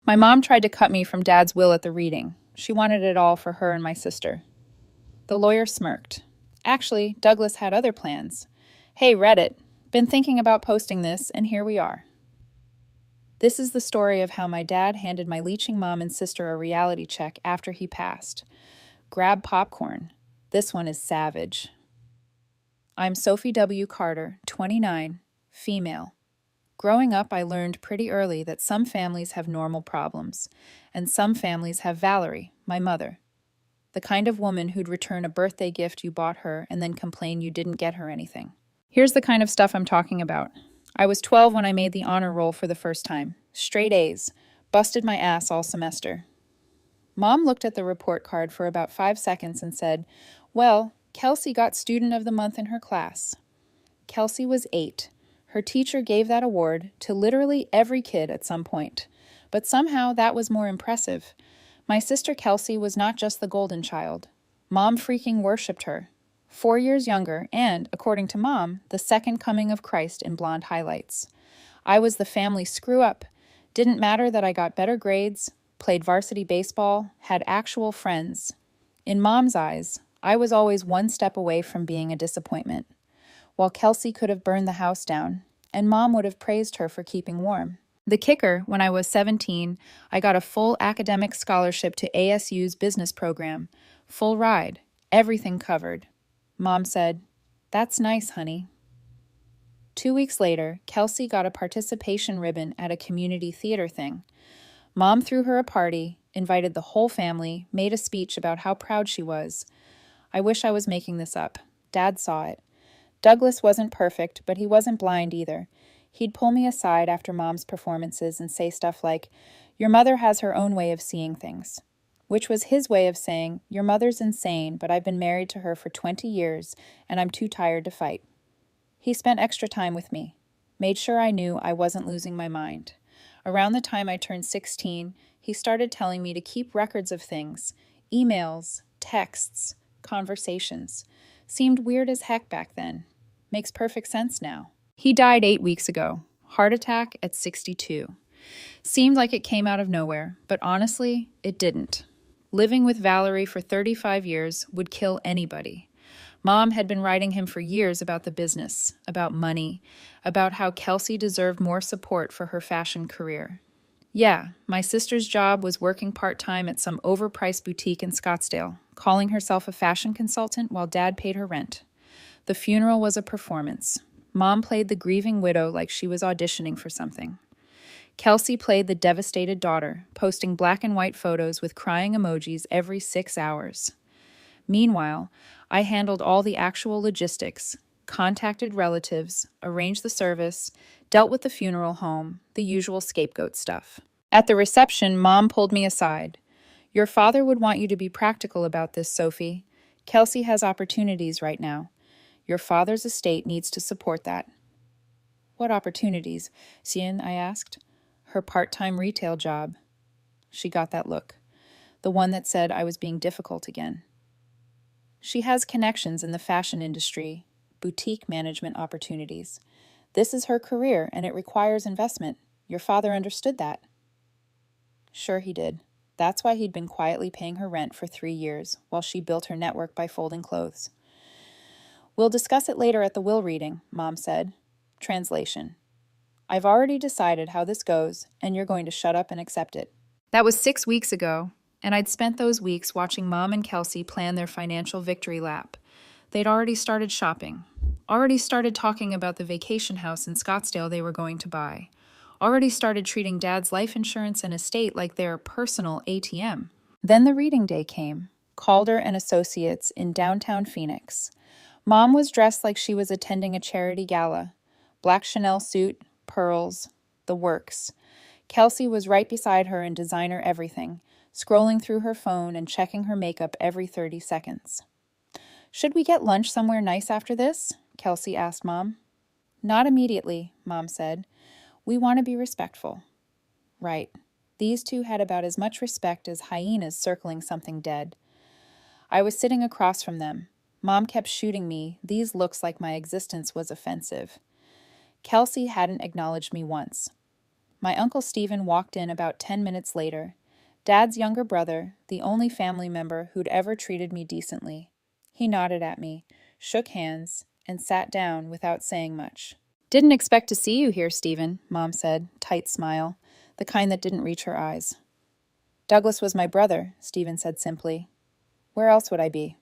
My mom tried to cut me from Dad's will at the reading. She wanted it all for her and my sister. The lawyer smirked. Actually, Douglas had other plans. Hey, Reddit. Been thinking about posting this, and here we are. This is the story of how my dad handed my leeching mom and sister a reality check after he passed. Grab popcorn. This one is savage. I'm Sophie W. Carter, 29, female. Growing up, I learned pretty early that some families have normal problems, and some families have Valerie, my mother, the kind of woman who'd return a birthday gift you bought her and then complain you didn't get her anything. Here's the kind of stuff I'm talking about. I was 12 when I made the honor roll for the first time. Straight A's. Busted my ass all semester. Mom looked at the report card for about 5 seconds and said, "Well, Kelsey got Student of the Month in her class." Kelsey was 8. Her teacher gave that award to literally every kid at some point. But somehow that was more impressive. My sister Kelsey was not just the golden child. Mom freaking worshipped her. 4 years younger and, according to Mom, the second coming of Christ in blonde highlights. I was the family screw-up. Didn't matter that I got better grades, played varsity baseball, had actual friends. In Mom's eyes, I was always one step away from being a disappointment. While Kelsey could have burned the house down, and Mom would have praised her for keeping warm. The kicker, when I was 17, I got a full academic scholarship to ASU's business program. Full ride, everything covered. Mom said, "That's nice, honey." 2 weeks later, Kelsey got a participation ribbon at a community theater thing. Mom threw her a party, invited the whole family, made a speech about how proud she was. I wish I was making this up. Dad saw it. Douglas wasn't perfect, but he wasn't blind either. He'd pull me aside after Mom's performances and say stuff like, "Your mother has her own way of seeing things," which was his way of saying, "Your mother's insane, but I've been married to her for 20 years, and I'm too tired to fight." He spent extra time with me, made sure I knew I wasn't losing my mind. Around the time I turned 16, he started telling me to keep records of things, emails, texts, conversations. Seemed weird as heck back then. Makes perfect sense now. He died 8 weeks ago. Heart attack at 62. Seemed like it came out of nowhere, but honestly, it didn't. Living with Valerie for 35 years would kill anybody. Mom had been writing him for years about the business, about money, about how Kelsey deserved more support for her fashion career. Yeah, my sister's job was working part-time at some overpriced boutique in Scottsdale, calling herself a fashion consultant while Dad paid her rent. The funeral was a performance. Mom played the grieving widow like she was auditioning for something. Kelsey played the devastated daughter, posting black and white photos with crying emojis every 6 hours. Meanwhile, I handled all the actual logistics, contacted relatives, arranged the service, dealt with the funeral home, the usual scapegoat stuff. At the reception, Mom pulled me aside. "Your father would want you to be practical about this, Sophie. Kelsey has opportunities right now. Your father's estate needs to support that." "What opportunities, Sien?" I asked. "Her part-time retail job." She got that look, the one that said I was being difficult again. "She has connections in the fashion industry, boutique management opportunities. This is her career, and it requires investment. Your father understood that." Sure he did. That's why he'd been quietly paying her rent for 3 years, while she built her network by folding clothes. "We'll discuss it later at the will reading," Mom said. Translation: "I've already decided how this goes, and you're going to shut up and accept it." That was 6 weeks ago, and I'd spent those weeks watching Mom and Kelsey plan their financial victory lap. They'd already started shopping, already started talking about the vacation house in Scottsdale they were going to buy, already started treating Dad's life insurance and estate like their personal ATM. Then the reading day came, Calder and Associates in downtown Phoenix. Mom was dressed like she was attending a charity gala. Black Chanel suit, pearls, the works. Kelsey was right beside her in designer everything, scrolling through her phone and checking her makeup every 30 seconds. "Should we get lunch somewhere nice after this?" Kelsey asked Mom. "Not immediately," Mom said. "We want to be respectful." Right. These two had about as much respect as hyenas circling something dead. I was sitting across from them. Mom kept shooting me these looks like my existence was offensive. Kelsey hadn't acknowledged me once. My Uncle Stephen walked in about 10 minutes later. Dad's younger brother, the only family member who'd ever treated me decently. He nodded at me, shook hands, and sat down without saying much. "Didn't expect to see you here, Stephen," Mom said, tight smile, the kind that didn't reach her eyes. "Douglas was my brother," Stephen said simply. "Where else would I be?"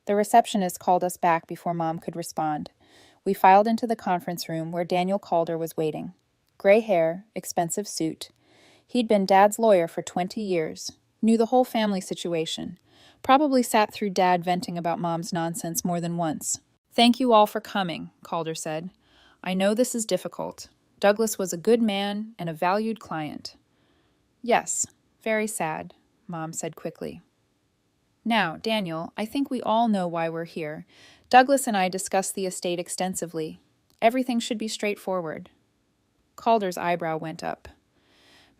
The receptionist called us back before Mom could respond. We filed into the conference room where Daniel Calder was waiting. Gray hair, expensive suit. He'd been Dad's lawyer for 20 years, knew the whole family situation, probably sat through Dad venting about Mom's nonsense more than once. "Thank you all for coming," Calder said. "I know this is difficult. Douglas was a good man and a valued client." "Yes, very sad," Mom said quickly. "Now, Daniel, I think we all know why we're here. Douglas and I discussed the estate extensively. Everything should be straightforward." Calder's eyebrow went up.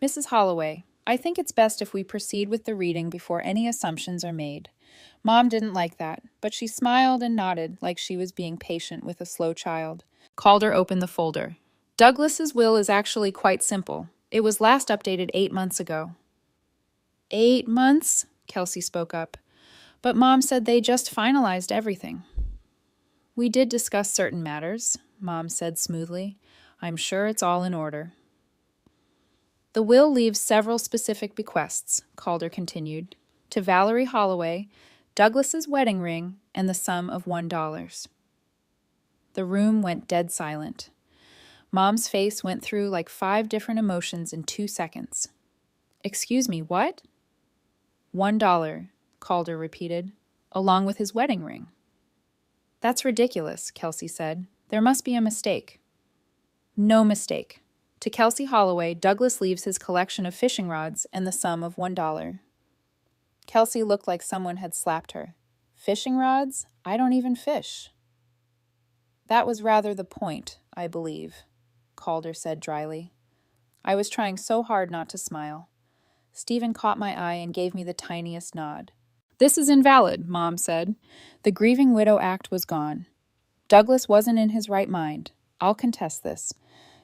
"Mrs. Holloway, I think it's best if we proceed with the reading before any assumptions are made." Mom didn't like that, but she smiled and nodded like she was being patient with a slow child. Calder opened the folder. "Douglas's will is actually quite simple. It was last updated 8 months ago." "8 months?" Kelsey spoke up. "But Mom said they just finalized everything." "We did discuss certain matters," Mom said smoothly. "I'm sure it's all in order." "The will leaves several specific bequests," Calder continued, "to Valerie Holloway, Douglas's wedding ring, and the sum of $1. The room went dead silent. Mom's face went through like 5 different emotions in 2 seconds. "Excuse me, what?" $1, Calder repeated, "along with his wedding ring." "That's ridiculous," Kelsey said. "There must be a mistake." "No mistake. To Kelsey Holloway, Douglas leaves his collection of fishing rods and the sum of $1. Kelsey looked like someone had slapped her. "Fishing rods? I don't even fish." "That was rather the point, I believe," Calder said dryly. I was trying so hard not to smile. Stephen caught my eye and gave me the tiniest nod. "This is invalid," Mom said. "The Grieving Widow Act was gone. Douglas wasn't in his right mind. I'll contest this."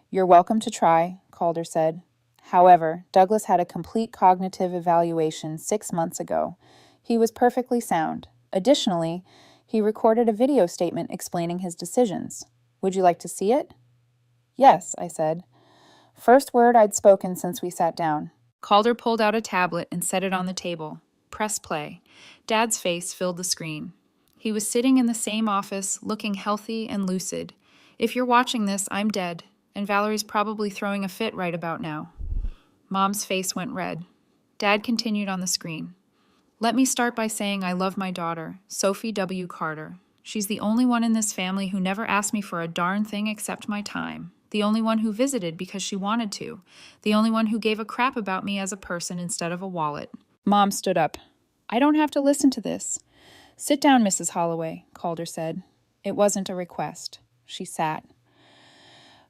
"You're welcome to try," Calder said. "However, Douglas had a complete cognitive evaluation 6 months ago. He was perfectly sound. Additionally, he recorded a video statement explaining his decisions. Would you like to see it?" "Yes," I said. First word I'd spoken since we sat down. Calder pulled out a tablet and set it on the table. Press play. Dad's face filled the screen. He was sitting in the same office, looking healthy and lucid. "If you're watching this, I'm dead, and Valerie's probably throwing a fit right about now." Mom's face went red. Dad continued on the screen. "Let me start by saying I love my daughter, Sophie W. Carter. She's the only one in this family who never asked me for a darn thing except my time. The only one who visited because she wanted to. The only one who gave a crap about me as a person instead of a wallet." Mom stood up. "I don't have to listen to this." "Sit down, Mrs. Holloway," Calder said. It wasn't a request. She sat.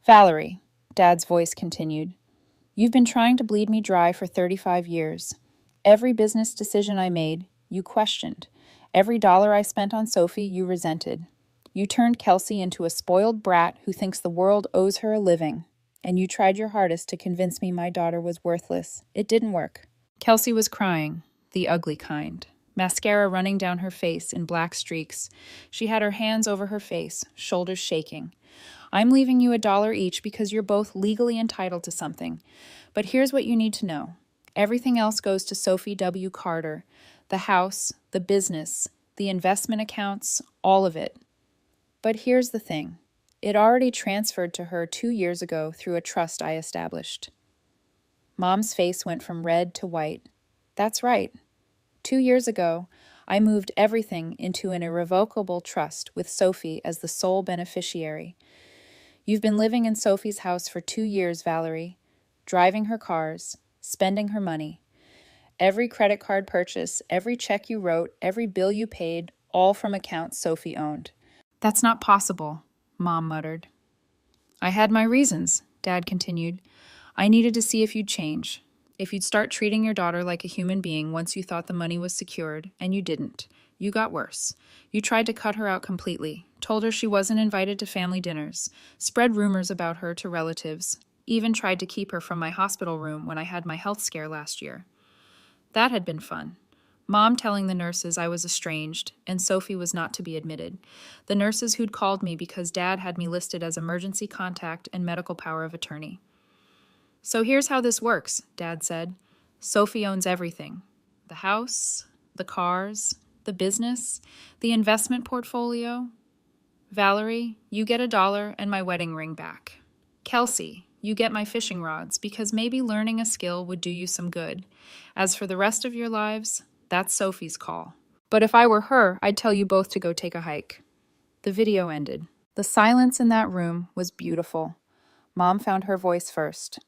"Valerie," Dad's voice continued, "you've been trying to bleed me dry for 35 years. Every business decision I made, you questioned. Every dollar I spent on Sophie, you resented. You turned Kelsey into a spoiled brat who thinks the world owes her a living. And you tried your hardest to convince me my daughter was worthless. It didn't work." Kelsey was crying, the ugly kind. Mascara running down her face in black streaks. She had her hands over her face, shoulders shaking. "I'm leaving you $1 each because you're both legally entitled to something. But here's what you need to know. Everything else goes to Sophie W. Carter. The house, the business, the investment accounts, all of it. But here's the thing. It already transferred to her 2 years ago through a trust I established." Mom's face went from red to white. "That's right. 2 years ago, I moved everything into an irrevocable trust with Sophie as the sole beneficiary. You've been living in Sophie's house for 2 years, Valerie, driving her cars, spending her money. Every credit card purchase, every check you wrote, every bill you paid, all from accounts Sophie owned." "That's not possible," Mom muttered. "I had my reasons," Dad continued. "I needed to see if you'd change. If you'd start treating your daughter like a human being once you thought the money was secured, and you didn't. You got worse. You tried to cut her out completely, told her she wasn't invited to family dinners, spread rumors about her to relatives. even tried to keep her from my hospital room when I had my health scare last year. That had been fun. Mom telling the nurses I was estranged and Sophie was not to be admitted. The nurses who'd called me because Dad had me listed as emergency contact and medical power of attorney. So here's how this works, Dad said. Sophie owns everything. The house, the cars, the business, the investment portfolio. Valerie, you get $1 and my wedding ring back. Kelsey, you get my fishing rods because maybe learning a skill would do you some good. As for the rest of your lives, that's Sophie's call. But if I were her, I'd tell you both to go take a hike. The video ended. The silence in that room was beautiful. Mom found her voice first.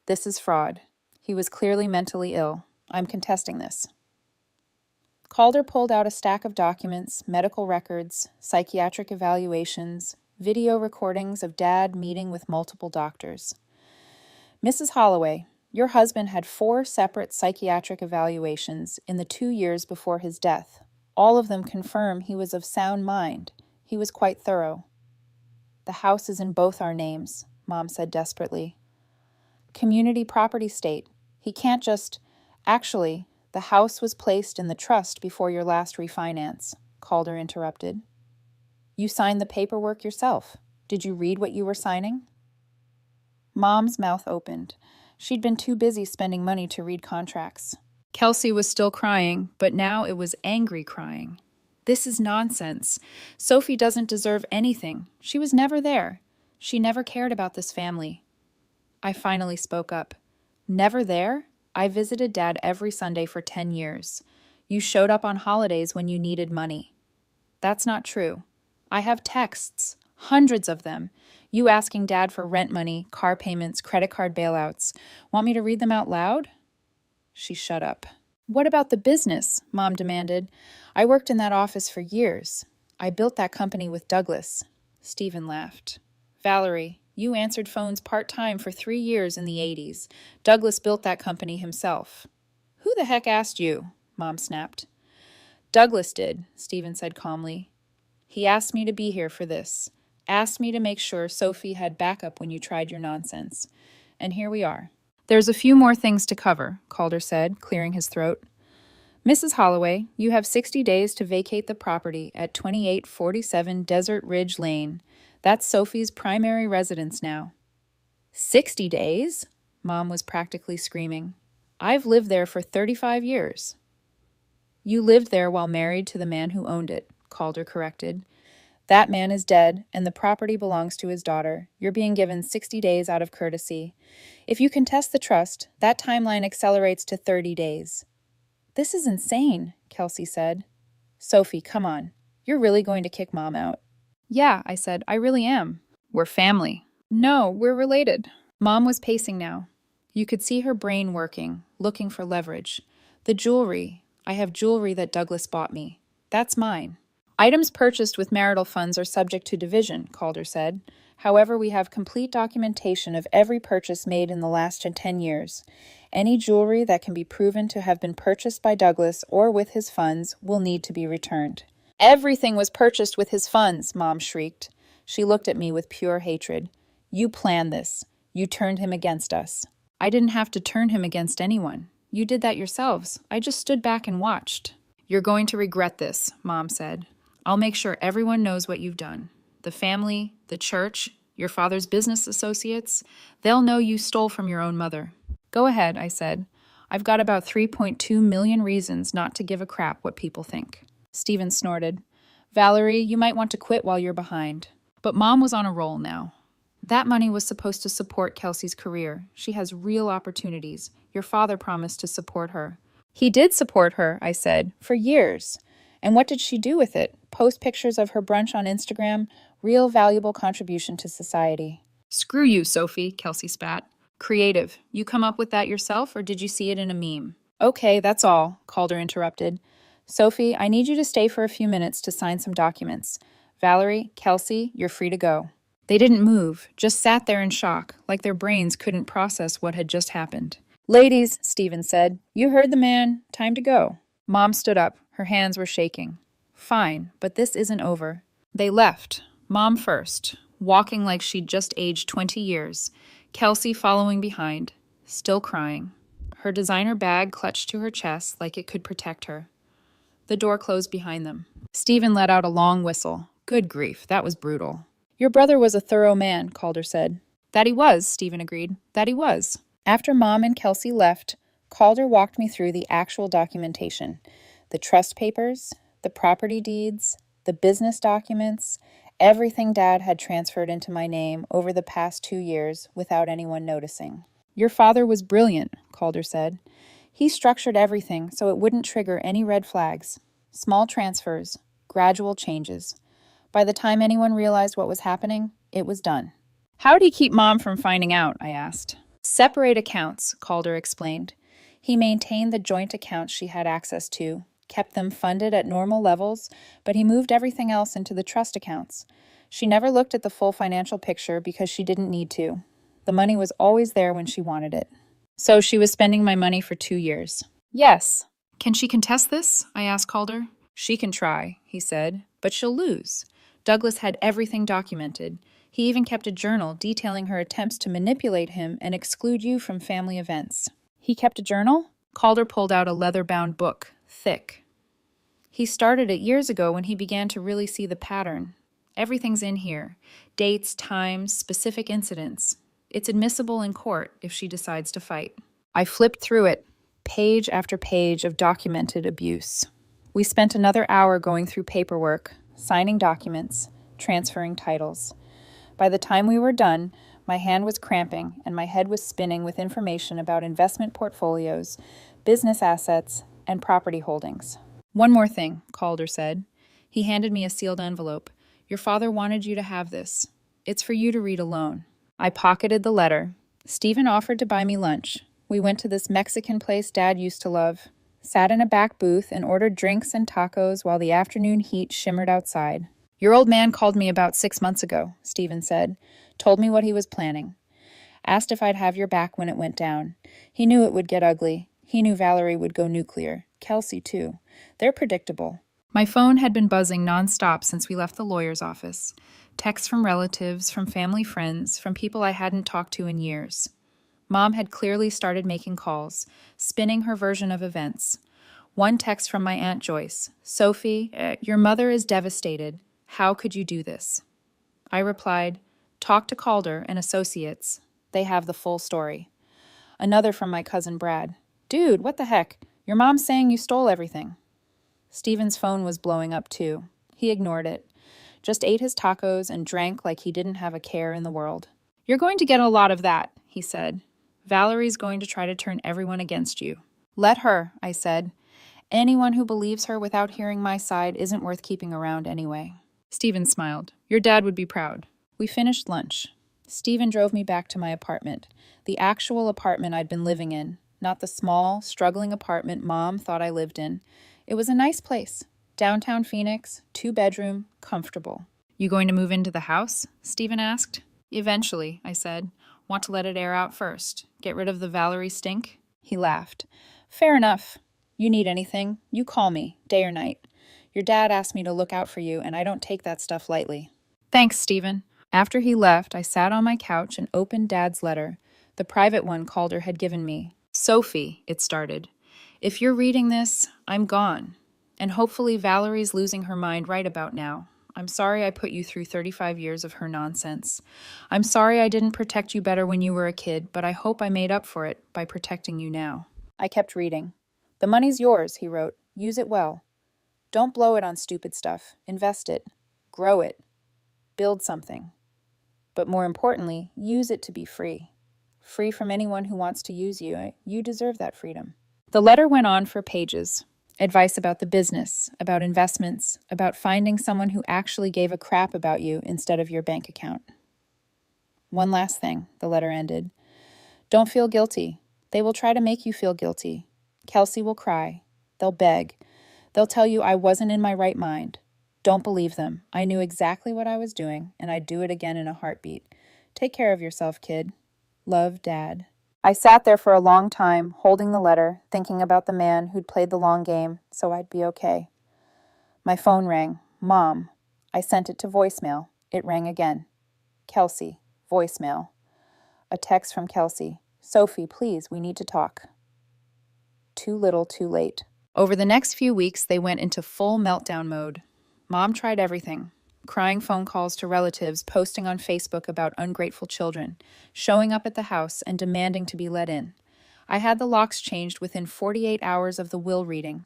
This is fraud. He was clearly mentally ill. I'm contesting this. Calder pulled out a stack of documents, medical records, psychiatric evaluations, video recordings of Dad meeting with multiple doctors. Mrs. Holloway, your husband had 4 separate psychiatric evaluations in the 2 years before his death. All of them confirm he was of sound mind. He was quite thorough. The house is in both our names, Mom said desperately. Community property state. He can't just... Actually, the house was placed in the trust before your last refinance, Calder interrupted. You signed the paperwork yourself. Did you read what you were signing? Mom's mouth opened. She'd been too busy spending money to read contracts. Kelsey was still crying, but now it was angry crying. This is nonsense. Sophie doesn't deserve anything. She was never there. She never cared about this family. I finally spoke up. Never there? I visited Dad every Sunday for 10 years. You showed up on holidays when you needed money. That's not true. I have texts, hundreds of them. You asking Dad for rent money, car payments, credit card bailouts. Want me to read them out loud? She shut up. What about the business? Mom demanded. I worked in that office for years. I built that company with Douglas. Stephen laughed. Valerie, you answered phones part-time for 3 years in the 80s. Douglas built that company himself. Who the heck asked you? Mom snapped. Douglas did, Stephen said calmly. He asked me to be here for this. Asked me to make sure Sophie had backup when you tried your nonsense. And here we are. There's a few more things to cover, Calder said, clearing his throat. Mrs. Holloway, you have 60 days to vacate the property at 2847 Desert Ridge Lane. That's Sophie's primary residence now. 60 days? Mom was practically screaming. I've lived there for 35 years. You lived there while married to the man who owned it, Calder corrected. That man is dead, and the property belongs to his daughter. You're being given 60 days out of courtesy. If you contest the trust, that timeline accelerates to 30 days. This is insane, Kelsey said. Sophie, come on. You're really going to kick Mom out. Yeah, I said, I really am. We're family. No, we're related. Mom was pacing now. You could see her brain working, looking for leverage. The jewelry. I have jewelry that Douglas bought me. That's mine. Items purchased with marital funds are subject to division, Calder said. However, we have complete documentation of every purchase made in the last 10 years. Any jewelry that can be proven to have been purchased by Douglas or with his funds will need to be returned. Everything was purchased with his funds, Mom shrieked. She looked at me with pure hatred. You planned this. You turned him against us. I didn't have to turn him against anyone. You did that yourselves. I just stood back and watched. You're going to regret this, Mom said. I'll make sure everyone knows what you've done. The family, the church, your father's business associates, they'll know you stole from your own mother. Go ahead, I said. I've got about 3.2 million reasons not to give a crap what people think. Stephen snorted. Valerie, you might want to quit while you're behind. But Mom was on a roll now. That money was supposed to support Kelsey's career. She has real opportunities. Your father promised to support her. He did support her, I said, for years. And what did she do with it? Post pictures of her brunch on Instagram? Real valuable contribution to society. Screw you, Sophie, Kelsey spat. Creative. You come up with that yourself, or did you see it in a meme? Okay, that's all, Calder interrupted. Sophie, I need you to stay for a few minutes to sign some documents. Valerie, Kelsey, you're free to go. They didn't move, just sat there in shock, like their brains couldn't process what had just happened. Ladies, Stephen said, you heard the man. Time to go. Mom stood up. Her hands were shaking. Fine, but this isn't over. They left, Mom first, walking like she'd just aged 20 years. Kelsey following behind, still crying, her designer bag clutched to her chest like it could protect her. The door closed behind them. Stephen let out a long whistle. Good grief, that was brutal. Your brother was a thorough man, Calder said. That he was, Stephen agreed. That he was. After Mom and Kelsey left, Calder walked me through the actual documentation. The trust papers, the property deeds, the business documents, everything Dad had transferred into my name over the past 2 years without anyone noticing. Your father was brilliant, Calder said. He structured everything so it wouldn't trigger any red flags. Small transfers, gradual changes. By the time anyone realized what was happening, it was done. How did he keep Mom from finding out? I asked. Separate accounts, Calder explained. He maintained the joint accounts she had access to, kept them funded at normal levels, but he moved everything else into the trust accounts. She never looked at the full financial picture because she didn't need to. The money was always there when she wanted it. So she was spending my money for 2 years. Yes. Can she contest this? I asked Calder. She can try, he said, but she'll lose. Douglas had everything documented. He even kept a journal detailing her attempts to manipulate him and exclude you from family events. He kept a journal? Calder pulled out a leather-bound book, thick. He started it years ago when he began to really see the pattern. Everything's in here. Dates, times, specific incidents. It's admissible in court if she decides to fight. I flipped through it, page after page of documented abuse. We spent another hour going through paperwork, signing documents, transferring titles. By the time we were done, my hand was cramping and my head was spinning with information about investment portfolios, business assets, and property holdings. One more thing, Calder said. He handed me a sealed envelope. Your father wanted you to have this. It's for you to read alone. I pocketed the letter. Stephen offered to buy me lunch. We went to this Mexican place Dad used to love, sat in a back booth and ordered drinks and tacos while the afternoon heat shimmered outside. Your old man called me about 6 months ago, Stephen said, told me what he was planning. Asked if I'd have your back when it went down. He knew it would get ugly. He knew Valerie would go nuclear. Kelsey, too. They're predictable. My phone had been buzzing nonstop since we left the lawyer's office. Texts from relatives, from family friends, from people I hadn't talked to in years. Mom had clearly started making calls, spinning her version of events. One text from my Aunt Joyce. Sophie, your mother is devastated. How could you do this? I replied, talk to Calder and Associates. They have the full story. Another from my cousin Brad. Dude, what the heck? Your mom's saying you stole everything. Stephen's phone was blowing up too. He ignored it. Just ate his tacos and drank like he didn't have a care in the world. You're going to get a lot of that, he said. Valerie's going to try to turn everyone against you. Let her, I said. Anyone who believes her without hearing my side isn't worth keeping around anyway. Stephen smiled. Your dad would be proud. We finished lunch. Stephen drove me back to my apartment, the actual apartment I'd been living in, not the small, struggling apartment Mom thought I lived in. It was a nice place. Downtown Phoenix, 2-bedroom, comfortable. You going to move into the house? Stephen asked. Eventually, I said. Want to let it air out first. Get rid of the Valerie stink? He laughed. Fair enough. You need anything, you call me, day or night. Your dad asked me to look out for you, and I don't take that stuff lightly. Thanks, Stephen. After he left, I sat on my couch and opened Dad's letter, the private one Calder had given me. Sophie, it started. If you're reading this, I'm gone. And hopefully Valerie's losing her mind right about now. I'm sorry I put you through 35 years of her nonsense. I'm sorry I didn't protect you better when you were a kid, but I hope I made up for it by protecting you now. I kept reading. The money's yours, he wrote. Use it well. Don't blow it on stupid stuff. Invest it. Grow it. Build something. But more importantly, use it to be free. Free from anyone who wants to use you. You deserve that freedom. The letter went on for pages. Advice about the business, about investments, about finding someone who actually gave a crap about you instead of your bank account. One last thing, the letter ended. Don't feel guilty. They will try to make you feel guilty. Kelsey will cry. They'll beg. They'll tell you I wasn't in my right mind. Don't believe them. I knew exactly what I was doing, and I'd do it again in a heartbeat. Take care of yourself, kid. Love, Dad. I sat there for a long time, holding the letter, thinking about the man who'd played the long game, so I'd be okay. My phone rang. Mom. I sent it to voicemail. It rang again. Kelsey. Voicemail. A text from Kelsey. Sophie, please, we need to talk. Too little, too late. Over the next few weeks, they went into full meltdown mode. Mom tried everything. Crying phone calls to relatives, posting on Facebook about ungrateful children, showing up at the house and demanding to be let in. I had the locks changed within 48 hours of the will reading.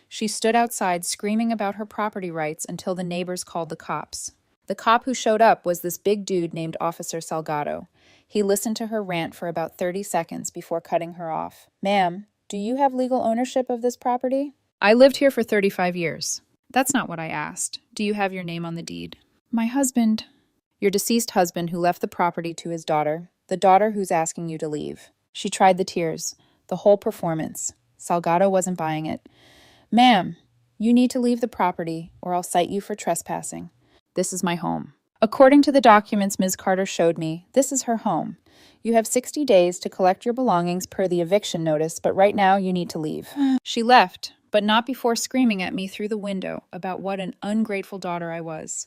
She stood outside screaming about her property rights until the neighbors called the cops. The cop who showed up was this big dude named Officer Salgado. He listened to her rant for about 30 seconds before cutting her off. Ma'am, do you have legal ownership of this property? I lived here for 35 years. That's not what I asked. Do you have your name on the deed? My husband. Your deceased husband who left the property to his daughter, the daughter who's asking you to leave. She tried the tears, the whole performance. Salgado wasn't buying it. Ma'am, you need to leave the property or I'll cite you for trespassing. This is my home. According to the documents Ms. Carter showed me, this is her home. You have 60 days to collect your belongings per the eviction notice, but right now you need to leave. She left, but not before screaming at me through the window about what an ungrateful daughter I was.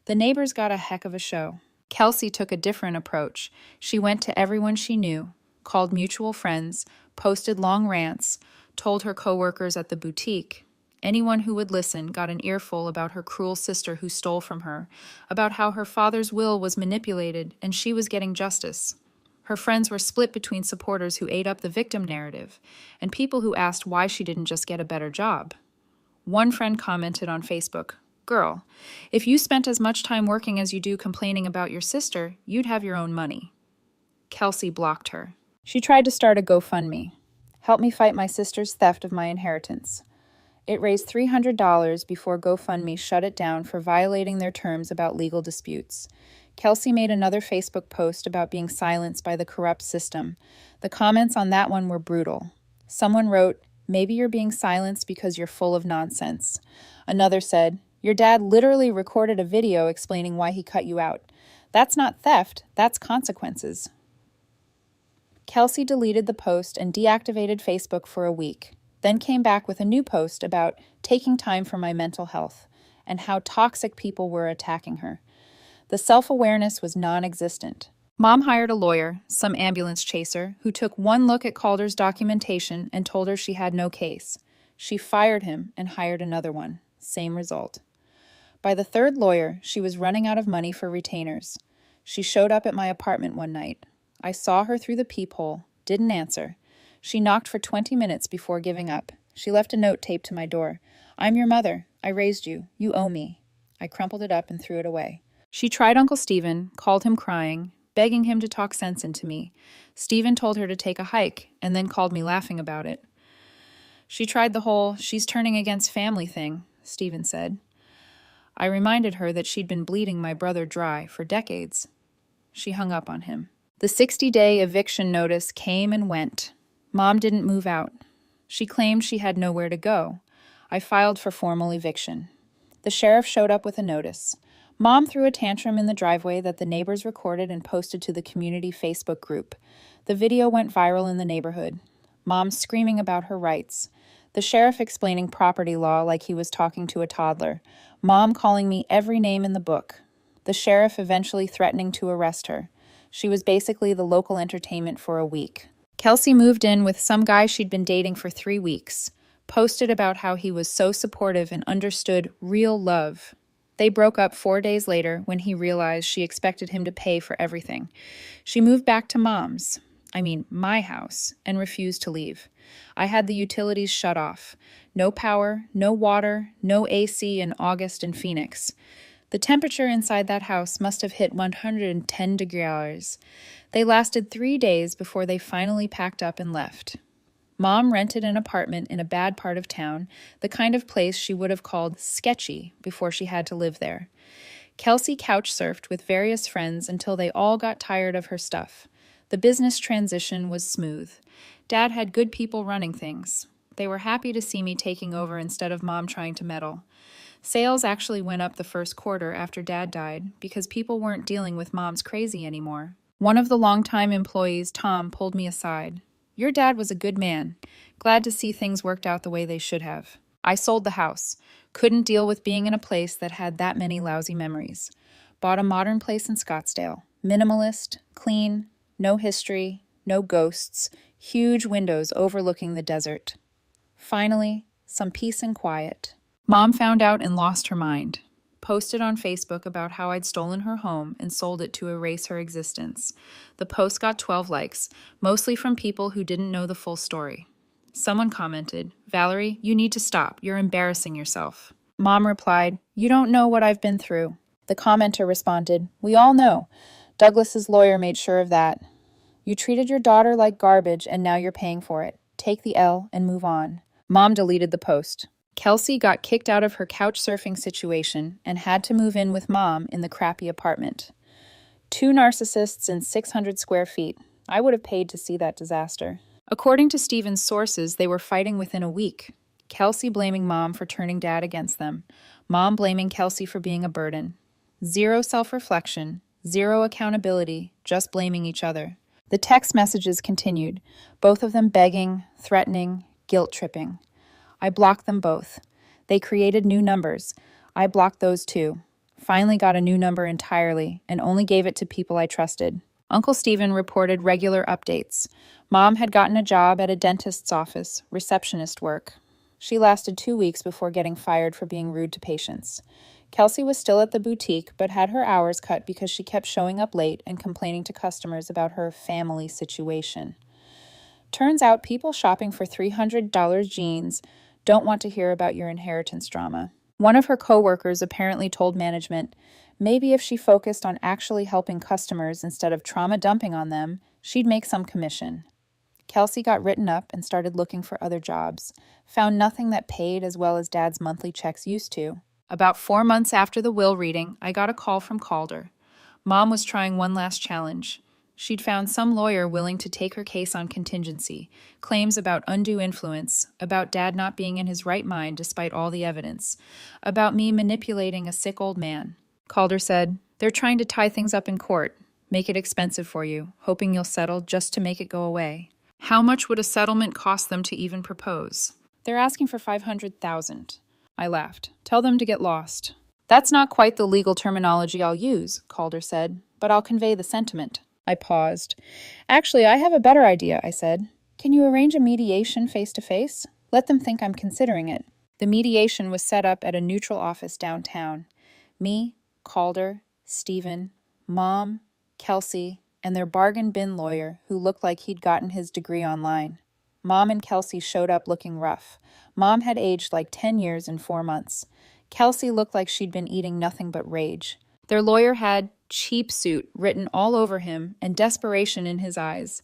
The neighbors got a heck of a show. Kelsey took a different approach. She went to everyone she knew, called mutual friends, posted long rants, told her coworkers at the boutique. Anyone who would listen got an earful about her cruel sister who stole from her, about how her father's will was manipulated and she was getting justice. Her friends were split between supporters who ate up the victim narrative and people who asked why she didn't just get a better job. One friend commented on Facebook, "Girl, if you spent as much time working as you do complaining about your sister, you'd have your own money." Kelsey blocked her. She tried to start a GoFundMe. Help me fight my sister's theft of my inheritance. It raised $300 before GoFundMe shut it down for violating their terms about legal disputes. Kelsey made another Facebook post about being silenced by the corrupt system. The comments on that one were brutal. Someone wrote, "Maybe you're being silenced because you're full of nonsense." Another said, "Your dad literally recorded a video explaining why he cut you out. That's not theft, that's consequences." Kelsey deleted the post and deactivated Facebook for a week, then came back with a new post about taking time for my mental health and how toxic people were attacking her. The self-awareness was non-existent. Mom hired a lawyer, some ambulance chaser, who took one look at Calder's documentation and told her she had no case. She fired him and hired another one. Same result. By the third lawyer, she was running out of money for retainers. She showed up at my apartment one night. I saw her through the peephole, didn't answer. She knocked for 20 minutes before giving up. She left a note taped to my door. "I'm your mother. I raised you. You owe me." I crumpled it up and threw it away. She tried Uncle Stephen, called him crying, begging him to talk sense into me. Stephen told her to take a hike, and then called me laughing about it. She tried the whole "she's turning against family" thing, Stephen said. I reminded her that she'd been bleeding my brother dry for decades. She hung up on him. The 60-day eviction notice came and went. Mom didn't move out. She claimed she had nowhere to go. I filed for formal eviction. The sheriff showed up with a notice. Mom threw a tantrum in the driveway that the neighbors recorded and posted to the community Facebook group. The video went viral in the neighborhood. Mom screaming about her rights. The sheriff explaining property law like he was talking to a toddler. Mom calling me every name in the book. The sheriff eventually threatening to arrest her. She was basically the local entertainment for a week. Kelsey moved in with some guy she'd been dating for 3 weeks. Posted about how he was so supportive and understood real love. They broke up 4 days later when he realized she expected him to pay for everything. She moved back to my house, and refused to leave. I had the utilities shut off. No power, no water, no AC in August in Phoenix. The temperature inside that house must have hit 110 degrees. They lasted 3 days before they finally packed up and left. Mom rented an apartment in a bad part of town, the kind of place she would have called sketchy before she had to live there. Kelsey couch surfed with various friends until they all got tired of her stuff. The business transition was smooth. Dad had good people running things. They were happy to see me taking over instead of Mom trying to meddle. Sales actually went up the first quarter after Dad died because people weren't dealing with Mom's crazy anymore. One of the longtime employees, Tom, pulled me aside. "Your dad was a good man. Glad to see things worked out the way they should have." I sold the house. Couldn't deal with being in a place that had that many lousy memories. Bought a modern place in Scottsdale. Minimalist, clean, No history, no ghosts, huge windows overlooking the desert. Finally, some peace and quiet. Mom found out and lost her mind. Posted on Facebook about how I'd stolen her home and sold it to erase her existence. The post got 12 likes, mostly from people who didn't know the full story. Someone commented, "Valerie, you need to stop. You're embarrassing yourself." Mom replied, "You don't know what I've been through." The commenter responded, "We all know. Douglas's lawyer made sure of that. You treated your daughter like garbage and now you're paying for it. Take the L and move on." Mom deleted the post. Kelsey got kicked out of her couch surfing situation and had to move in with Mom in the crappy apartment. 2 narcissists in 600 square feet. I would have paid to see that disaster. According to Stephen's sources, they were fighting within a week. Kelsey blaming Mom for turning Dad against them. Mom blaming Kelsey for being a burden. Zero self-reflection, zero accountability, just blaming each other. The text messages continued, both of them begging, threatening, guilt-tripping. I blocked them both. They created new numbers. I blocked those too. Finally got a new number entirely and only gave it to people I trusted. Uncle Stephen reported regular updates. Mom had gotten a job at a dentist's office, receptionist work. She lasted 2 weeks before getting fired for being rude to patients. Kelsey was still at the boutique, but had her hours cut because she kept showing up late and complaining to customers about her family situation. Turns out people shopping for $300 jeans don't want to hear about your inheritance drama. One of her coworkers apparently told management, maybe if she focused on actually helping customers instead of trauma dumping on them, she'd make some commission. Kelsey got written up and started looking for other jobs. Found nothing that paid as well as Dad's monthly checks used to. About 4 months after the will reading, I got a call from Calder. Mom was trying one last challenge. She'd found some lawyer willing to take her case on contingency, claims about undue influence, about Dad not being in his right mind despite all the evidence, about me manipulating a sick old man. Calder said, "They're trying to tie things up in court, make it expensive for you, hoping you'll settle just to make it go away." How much would a settlement cost them to even propose? They're asking for $500,000. I laughed. Tell them to get lost. That's not quite the legal terminology I'll use, Calder said, but I'll convey the sentiment. I paused. Actually, I have a better idea, I said. Can you arrange a mediation face-to-face? Let them think I'm considering it. The mediation was set up at a neutral office downtown. Me, Calder, Stephen, Mom, Kelsey, and their bargain bin lawyer who looked like he'd gotten his degree online. Mom and Kelsey showed up looking rough. Mom had aged like 10 years in 4 months. Kelsey looked like she'd been eating nothing but rage. Their lawyer had "cheap suit" written all over him and desperation in his eyes.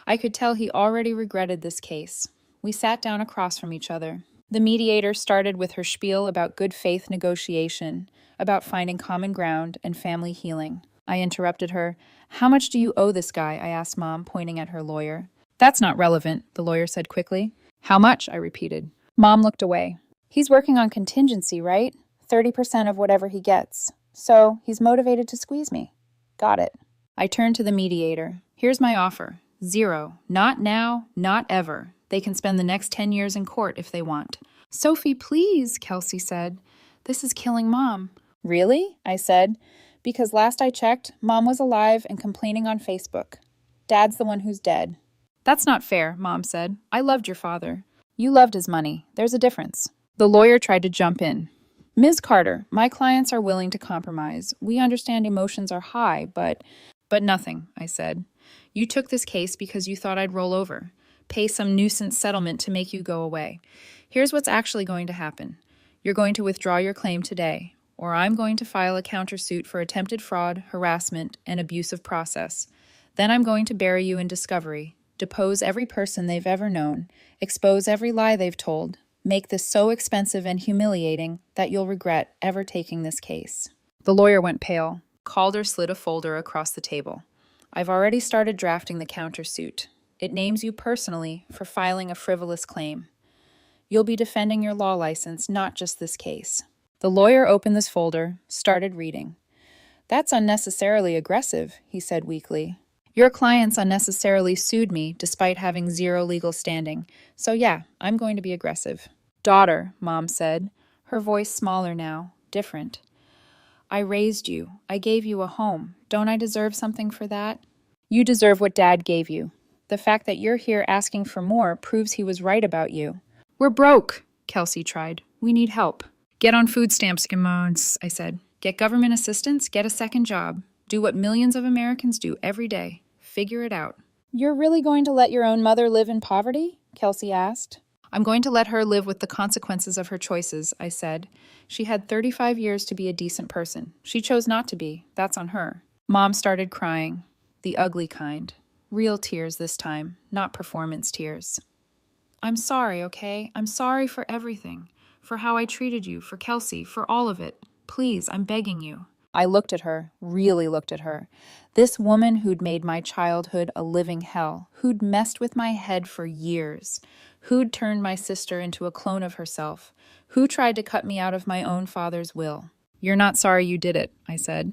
I could tell he already regretted this case. We sat down across from each other. The mediator started with her spiel about good faith negotiation, about finding common ground and family healing. I interrupted her. "How much do you owe this guy?" I asked Mom, pointing at her lawyer. "That's not relevant," the lawyer said quickly. "How much?" I repeated. Mom looked away. "He's working on contingency, right? 30% of whatever he gets. So he's motivated to squeeze me." Got it. I turned to the mediator. "Here's my offer. 0. Not now, not ever. They can spend the next 10 years in court if they want." "Sophie, please," Kelsey said. "This is killing Mom." "Really?" I said. "Because last I checked, Mom was alive and complaining on Facebook. Dad's the one who's dead." "That's not fair," Mom said. "I loved your father." "You loved his money. There's a difference." The lawyer tried to jump in. "Ms. Carter, my clients are willing to compromise. We understand emotions are high, but nothing," I said. "You took this case because you thought I'd roll over, pay some nuisance settlement to make you go away. Here's what's actually going to happen. You're going to withdraw your claim today, or I'm going to file a countersuit for attempted fraud, harassment, and abuse of process. Then I'm going to bury you in discovery, depose every person they've ever known, expose every lie they've told, make this so expensive and humiliating that you'll regret ever taking this case." The lawyer went pale. Calder slid a folder across the table. "I've already started drafting the countersuit. It names you personally for filing a frivolous claim. You'll be defending your law license, not just this case." The lawyer opened this folder, started reading. "That's unnecessarily aggressive," he said weakly. "Your clients unnecessarily sued me despite having 0 legal standing. So yeah, I'm going to be aggressive." "Daughter," Mom said, her voice smaller now, different. "I raised you. I gave you a home. Don't I deserve something for that?" You deserve what Dad gave you. The fact that you're here asking for more proves he was right about you. We're broke, Kelsey tried. We need help. Get on food stamps, Imons, I said. Get government assistance, get a second job. Do what millions of Americans do every day. Figure it out. You're really going to let your own mother live in poverty? Kelsey asked. I'm going to let her live with the consequences of her choices, I said. She had 35 years to be a decent person. She chose not to be. That's on her. Mom started crying. The ugly kind. Real tears this time, not performance tears. I'm sorry, okay? I'm sorry for everything. For how I treated you, for Kelsey, for all of it. Please, I'm begging you. I looked at her, really looked at her. This woman who'd made my childhood a living hell, who'd messed with my head for years, who'd turned my sister into a clone of herself, who tried to cut me out of my own father's will. You're not sorry you did it, I said.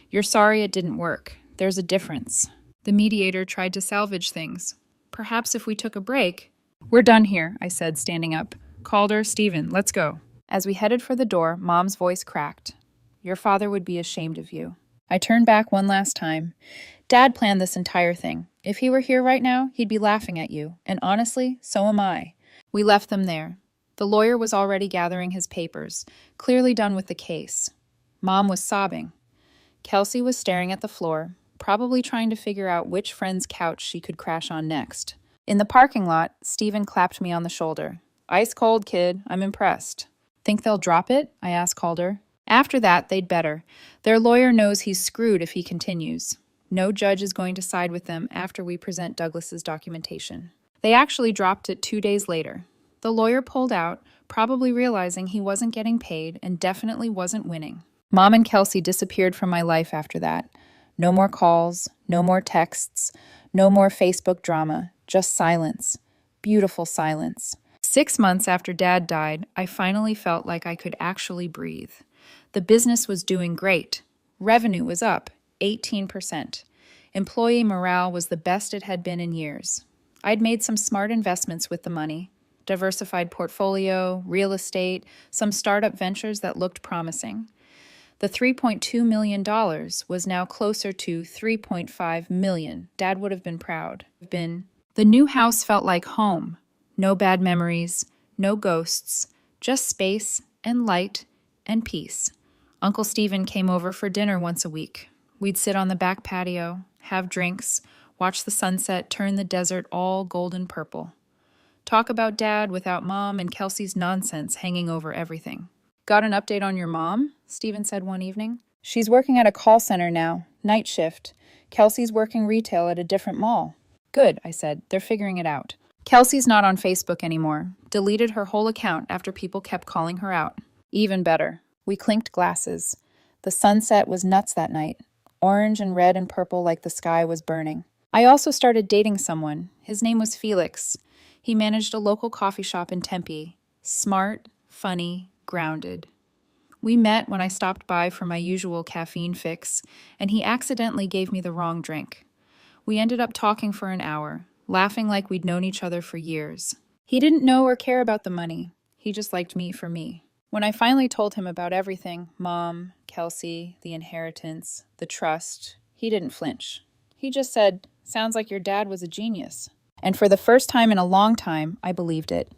You're sorry it didn't work. There's a difference. The mediator tried to salvage things. Perhaps if we took a break. We're done here, I said, standing up. Calder, Stephen, let's go. As we headed for the door, Mom's voice cracked. Your father would be ashamed of you. I turned back one last time. Dad planned this entire thing. If he were here right now, he'd be laughing at you. And honestly, so am I. We left them there. The lawyer was already gathering his papers, clearly done with the case. Mom was sobbing. Kelsey was staring at the floor, probably trying to figure out which friend's couch she could crash on next. In the parking lot, Stephen clapped me on the shoulder. Ice cold, kid. I'm impressed. Think they'll drop it? I asked Calder. After that, they'd better. Their lawyer knows he's screwed if he continues. No judge is going to side with them after we present Douglas's documentation. They actually dropped it 2 days later. The lawyer pulled out, probably realizing he wasn't getting paid and definitely wasn't winning. Mom and Kelsey disappeared from my life after that. No more calls, no more texts, no more Facebook drama, just silence. Beautiful silence. 6 months after Dad died, I finally felt like I could actually breathe. The business was doing great. Revenue was up 18%. Employee morale was the best it had been in years. I'd made some smart investments with the money. Diversified portfolio, real estate, some startup ventures that looked promising. The $3.2 million was now closer to $3.5 million. Dad would have been proud. The new house felt like home. No bad memories, no ghosts, just space and light and peace. Uncle Stephen came over for dinner once a week. We'd sit on the back patio, have drinks, watch the sunset turn the desert all golden purple. Talk about Dad without Mom and Kelsey's nonsense hanging over everything. Got an update on your mom? Stephen said one evening. She's working at a call center now, night shift. Kelsey's working retail at a different mall. Good, I said. They're figuring it out. Kelsey's not on Facebook anymore. Deleted her whole account after people kept calling her out. Even better. We clinked glasses. The sunset was nuts that night. Orange and red and purple like the sky was burning. I also started dating someone. His name was Felix. He managed a local coffee shop in Tempe. Smart, funny, grounded. We met when I stopped by for my usual caffeine fix, and he accidentally gave me the wrong drink. We ended up talking for an hour, laughing like we'd known each other for years. He didn't know or care about the money. He just liked me for me. When I finally told him about everything, Mom, Kelsey, the inheritance, the trust, he didn't flinch. He just said, "Sounds like your dad was a genius." And for the first time in a long time, I believed it.